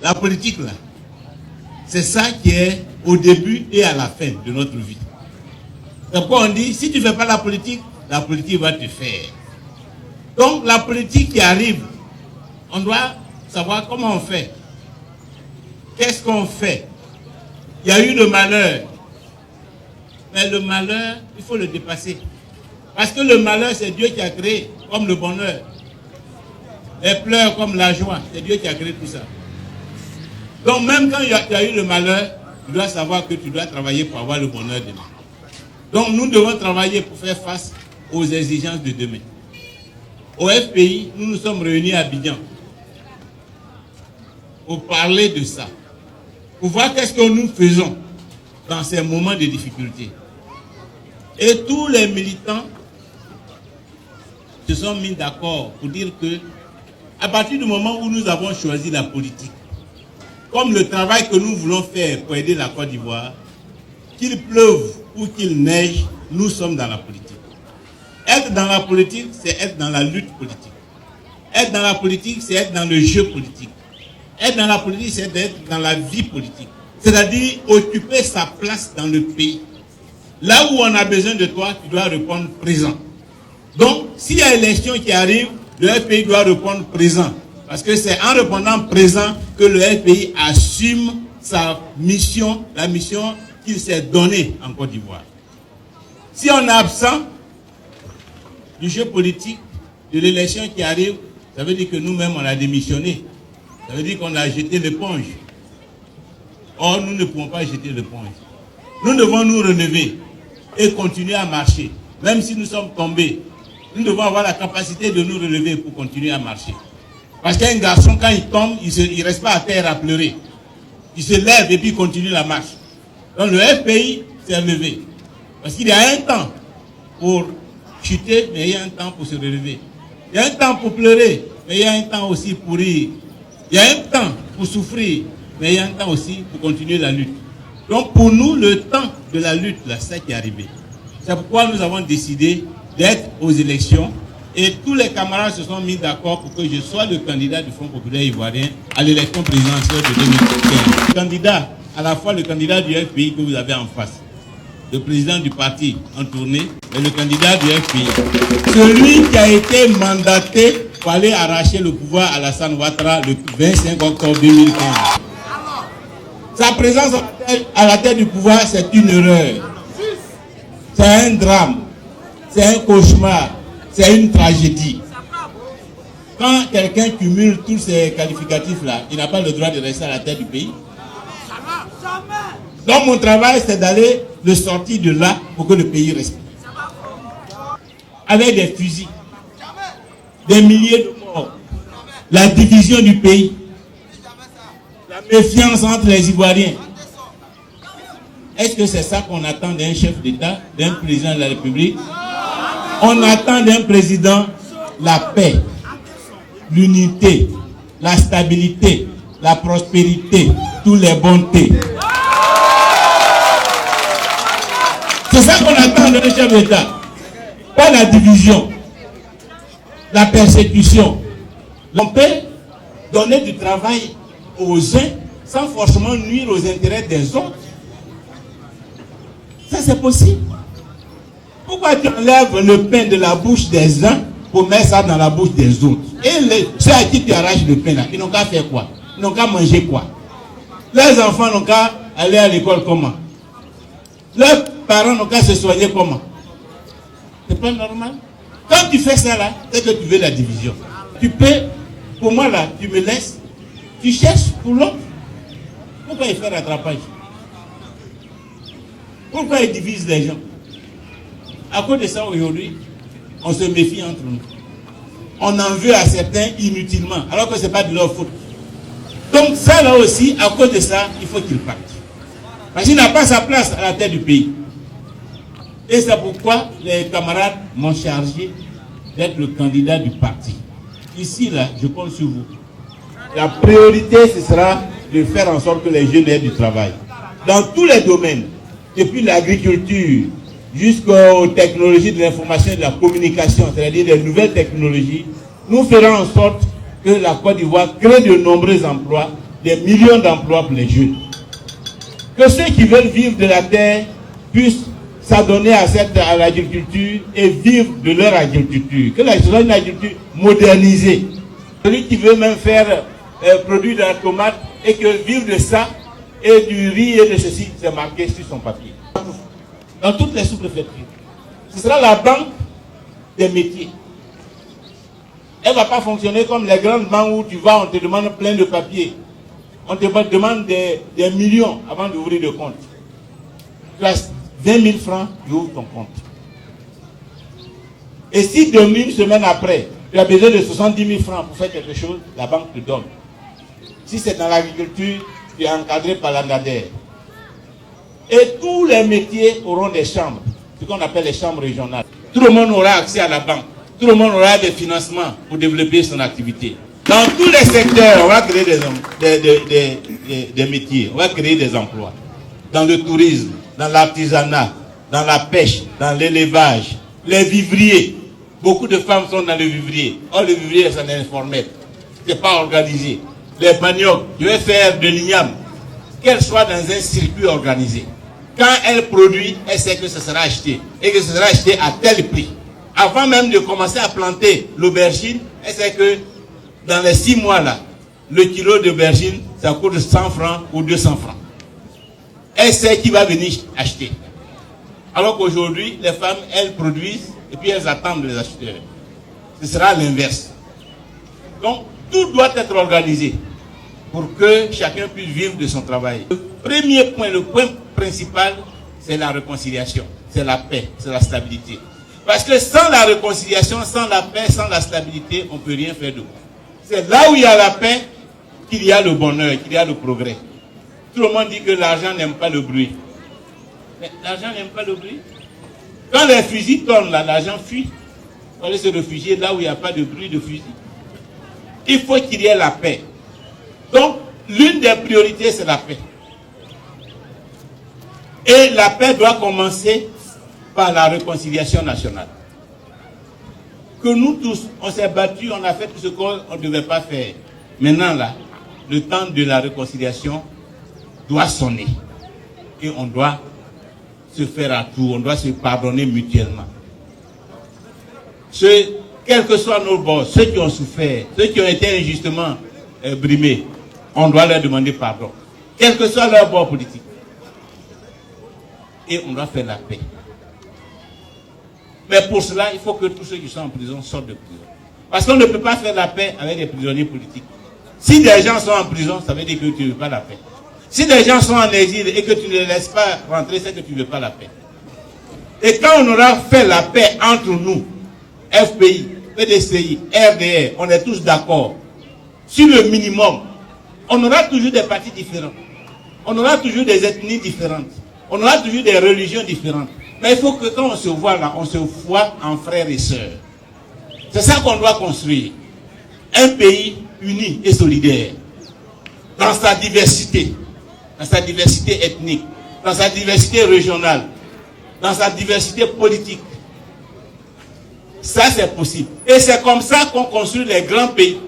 La politique, là, c'est ça qui est au début et à la fin de notre vie. C'est pourquoi on dit, si tu ne fais pas la politique va te faire. Donc, la politique qui arrive, on doit savoir comment on fait. Qu'est-ce qu'on fait? Il y a eu le malheur. Mais le malheur, il faut le dépasser. Parce que le malheur, c'est Dieu qui a créé, comme le bonheur. Les pleurs comme la joie, c'est Dieu qui a créé tout ça. Donc même quand tu as eu le malheur, tu dois savoir que tu dois travailler pour avoir le bonheur demain. Donc nous devons travailler pour faire face aux exigences de demain. Au FPI, nous nous sommes réunis à Abidjan pour parler de ça. Pour voir qu'est-ce que nous faisons dans ces moments de difficulté. Et tous les militants se sont mis d'accord pour dire que à partir du moment où nous avons choisi la politique, comme le travail que nous voulons faire pour aider la Côte d'Ivoire, qu'il pleuve ou qu'il neige, nous sommes dans la politique. Être dans la politique, c'est être dans la lutte politique. Être dans la politique, c'est être dans le jeu politique. Être dans la politique, c'est être dans la vie politique. C'est-à-dire occuper sa place dans le pays. Là où on a besoin de toi, tu dois répondre présent. Donc, s'il y a une élection qui arrive, le FPI doit répondre présent. Parce que c'est en répondant présent que le FPI assume sa mission, la mission qu'il s'est donnée en Côte d'Ivoire. Si on est absent du jeu politique, de l'élection qui arrive, ça veut dire que nous-mêmes, on a démissionné. Ça veut dire qu'on a jeté l'éponge. Or, nous ne pouvons pas jeter l'éponge. Nous devons nous relever et continuer à marcher. Même si nous sommes tombés, nous devons avoir la capacité de nous relever pour continuer à marcher. Parce qu'un garçon, quand il tombe, il ne reste pas à terre à pleurer. Il se lève et puis continue la marche. Donc le FPI s'est relevé. Parce qu'il y a un temps pour chuter, mais il y a un temps pour se relever. Il y a un temps pour pleurer, mais il y a un temps aussi pour rire. Il y a un temps pour souffrir, mais il y a un temps aussi pour continuer la lutte. Donc pour nous, le temps de la lutte, là, c'est ça qui est arrivé. C'est pourquoi nous avons décidé d'être aux élections et tous les camarades se sont mis d'accord pour que je sois le candidat du Front populaire ivoirien à l'élection présidentielle de 2015. Le candidat, à la fois le candidat du FPI que vous avez en face, le président du parti en tournée et le candidat du FPI. Celui qui a été mandaté pour aller arracher le pouvoir à Alassane Ouattara le 25 octobre 2015. Sa présence à la tête du pouvoir, c'est une erreur. C'est un drame. C'est un cauchemar. C'est une tragédie. Quand quelqu'un cumule tous ces qualificatifs-là, il n'a pas le droit de rester à la tête du pays. Donc mon travail, c'est d'aller le sortir de là pour que le pays respire. Avec des fusils, des milliers de morts, la division du pays, la méfiance entre les Ivoiriens. Est-ce que c'est ça qu'on attend d'un chef d'État, d'un président de la République? On attend d'un président la paix, l'unité, la stabilité, la prospérité, toutes les bontés. C'est ça qu'on attend d'un chef d'État. Pas la division, la persécution. On peut donner du travail aux uns sans forcément nuire aux intérêts des autres. Ça, c'est possible. Pourquoi tu enlèves le pain de la bouche des uns pour mettre ça dans la bouche des autres? Et ceux à qui tu arraches le pain là, ils n'ont qu'à faire quoi? Ils n'ont qu'à manger quoi? Leurs enfants n'ont qu'à aller à l'école comment? Leurs parents n'ont qu'à se soigner comment? C'est pas normal. Quand tu fais ça là, c'est que tu veux la division. Tu peux, pour moi là, tu me laisses, tu cherches pour l'autre. Pourquoi il fait rattrapage? Pourquoi il divise les gens? À cause de ça, aujourd'hui, on se méfie entre nous. On en veut à certains inutilement, alors que ce n'est pas de leur faute. Donc ça, là aussi, à cause de ça, il faut qu'il parte. Parce qu'il n'a pas sa place à la tête du pays. Et c'est pourquoi les camarades m'ont chargé d'être le candidat du parti. Ici, là, je compte sur vous. La priorité, ce sera de faire en sorte que les jeunes aient du travail. Dans tous les domaines, depuis l'agriculture jusqu'aux technologies de l'information et de la communication, c'est-à-dire les nouvelles technologies, nous ferons en sorte que la Côte d'Ivoire crée de nombreux emplois des millions d'emplois pour les jeunes. Que ceux qui veulent vivre de la terre puissent s'adonner à l'agriculture et vivre de leur agriculture. Que ce soit une agriculture modernisée. Celui qui veut même faire produire de la tomate et que vivre de ça et du riz et de ceci, c'est marqué sur son papier. Dans toutes les sous-préfectures. Ce sera la banque des métiers. Elle ne va pas fonctionner comme les grandes banques où tu vas, on te demande plein de papiers. On te demande des millions avant d'ouvrir le compte. Tu as 20 000 francs, tu ouvres ton compte. Et si une semaine après, tu as besoin de 70 000 francs pour faire quelque chose, la banque te donne. Si c'est dans l'agriculture, tu es encadré par l'ANADER. Et tous les métiers auront des chambres, ce qu'on appelle les chambres régionales. Tout le monde aura accès à la banque. Tout le monde aura des financements pour développer son activité. Dans tous les secteurs, on va créer des métiers, on va créer des emplois. Dans le tourisme, dans l'artisanat, dans la pêche, dans l'élevage, les vivriers. Beaucoup de femmes sont dans le vivrier. Or, le vivrier, c'est informel. Ce n'est pas organisé. Les maniocs, je vais faire de l'igname, qu'elle soit dans un circuit organisé. Quand elle produit, elle sait que ce sera acheté. Et que ce sera acheté à tel prix. Avant même de commencer à planter l'aubergine, elle sait que dans les 6 mois là, le kilo d'aubergine, ça coûte 100 francs ou 200 francs. Elle sait qui va venir acheter. Alors qu'aujourd'hui, les femmes, elles produisent et puis elles attendent les acheteurs. Ce sera l'inverse. Donc, tout doit être organisé pour que chacun puisse vivre de son travail. Le premier point, le point principal, c'est la réconciliation, c'est la paix, c'est la stabilité. Parce que sans la réconciliation, sans la paix, sans la stabilité, on ne peut rien faire de bon. C'est là où il y a la paix qu'il y a le bonheur, qu'il y a le progrès. Tout le monde dit que l'argent n'aime pas le bruit. Mais l'argent n'aime pas le bruit. Quand les fusils tournent là, l'argent fuit. On va aller se réfugier là où il n'y a pas de bruit de fusil. Il faut qu'il y ait la paix. Donc, l'une des priorités, c'est la paix. Et la paix doit commencer par la réconciliation nationale. Que nous tous, on s'est battus, on a fait tout ce qu'on ne devait pas faire. Maintenant, là, le temps de la réconciliation doit sonner. Et on doit se faire à tout, on doit se pardonner mutuellement. Quels que soient nos boss, ceux qui ont souffert, ceux qui ont été injustement brimés, on doit leur demander pardon. Quel que soit leur bord politique. Et on doit faire la paix. Mais pour cela, il faut que tous ceux qui sont en prison sortent de prison. Parce qu'on ne peut pas faire la paix avec des prisonniers politiques. Si des gens sont en prison, ça veut dire que tu ne veux pas la paix. Si des gens sont en exil et que tu ne les laisses pas rentrer, c'est que tu ne veux pas la paix. Et quand on aura fait la paix entre nous, FPI, PDCI, RDR, on est tous d'accord sur le minimum. On aura toujours des partis différents. On aura toujours des ethnies différentes. On aura toujours des religions différentes. Mais il faut que quand on se voit là, on se voit en frères et sœurs. C'est ça qu'on doit construire. Un pays uni et solidaire. Dans sa diversité. Dans sa diversité ethnique. Dans sa diversité régionale. Dans sa diversité politique. Ça, c'est possible. Et c'est comme ça qu'on construit les grands pays.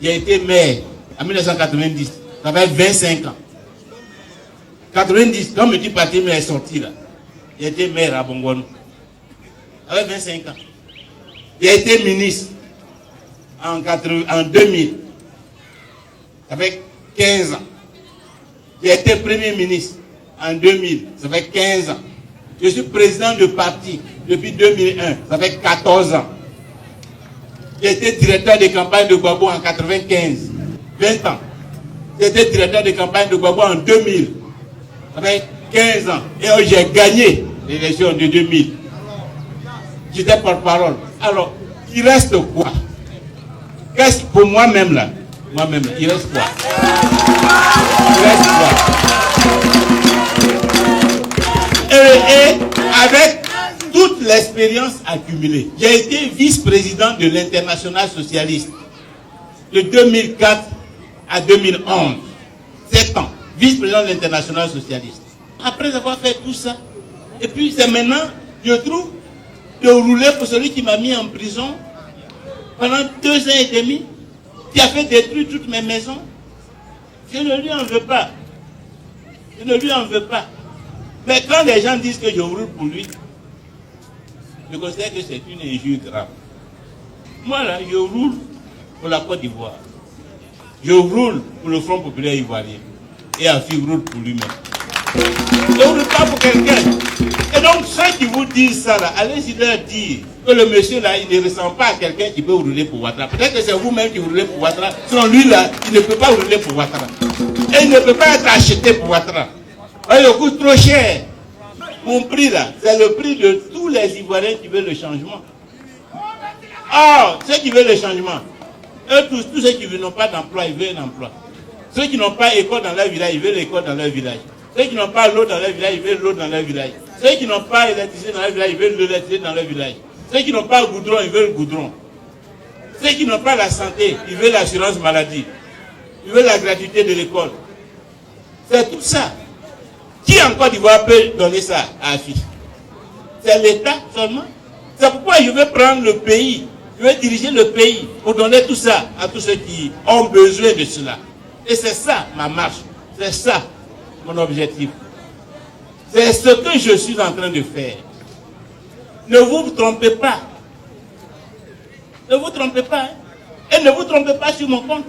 Il a été maire en 1990. Ça fait 25 ans. 90, quand M. Patime est sorti là, il a été maire à Bongonou. Avec 25 ans. Il a été ministre en 2000. Avec 15 ans. Il a été premier ministre en 2000. Ça fait 15 ans. Je suis président de parti depuis 2001. Ça fait 14 ans. J'ai été directeur de campagne de Gbagbo en 95. 20 ans. J'ai été directeur de campagne de Gbagbo en 2000. Ça fait 15 ans. Et j'ai gagné l'élection de 2000. J'étais porte-parole. Alors, il reste quoi? Qu'est-ce pour moi-même là? Moi-même, il reste quoi? Il reste quoi? Et avec toute l'expérience accumulée, j'ai été vice-président de l'Internationale socialiste de 2004 à 2011. 7 ans. Vice-président de l'Internationale socialiste. Après avoir fait tout ça, et puis c'est maintenant, je trouve, de rouler pour celui qui m'a mis en prison pendant 2 ans et demi, qui a fait détruire toutes mes maisons. Je ne lui en veux pas. Je ne lui en veux pas. Mais quand les gens disent que je roule pour lui, je considère que c'est une injure grave. Moi là, je roule pour la Côte d'Ivoire. Je roule pour le Front populaire ivoirien. Et Afif roule pour lui-même. Je ne roule pas pour quelqu'un. Et donc ceux qui vous disent ça là, allez-y leur dire que le monsieur là, il ne ressemble pas à quelqu'un qui peut rouler pour Ouattara. Peut-être que c'est vous-même qui roulez pour Ouattara. Sinon lui là, il ne peut pas rouler pour Ouattara. Et il ne peut pas être acheté pour Ouattara. Il coûte trop cher. Mon prix là, c'est le prix de tous les Ivoiriens qui veulent le changement. Or, ceux qui veulent le changement, eux tous ceux qui n'ont pas d'emploi, ils veulent un emploi. Ceux qui n'ont pas école dans leur village, ils veulent l'école dans leur village. Ceux qui n'ont pas l'eau dans leur village, ils veulent l'eau dans leur village. Ceux qui n'ont pas l'électricité dans leur village, ils veulent l'électricité dans leur village. Ceux qui n'ont pas le goudron, ils veulent le goudron. Ceux qui n'ont pas la santé, ils veulent l'assurance maladie. Ils veulent la gratuité de l'école. C'est tout ça. Qui en Côte d'Ivoire peut donner ça à Afif? C'est l'État seulement. C'est pourquoi je veux prendre le pays. Je veux diriger le pays pour donner tout ça à tous ceux qui ont besoin de cela. Et c'est ça ma marche. C'est ça mon objectif. C'est ce que je suis en train de faire. Ne vous trompez pas. Ne vous trompez pas. Hein? Et ne vous trompez pas sur mon compte.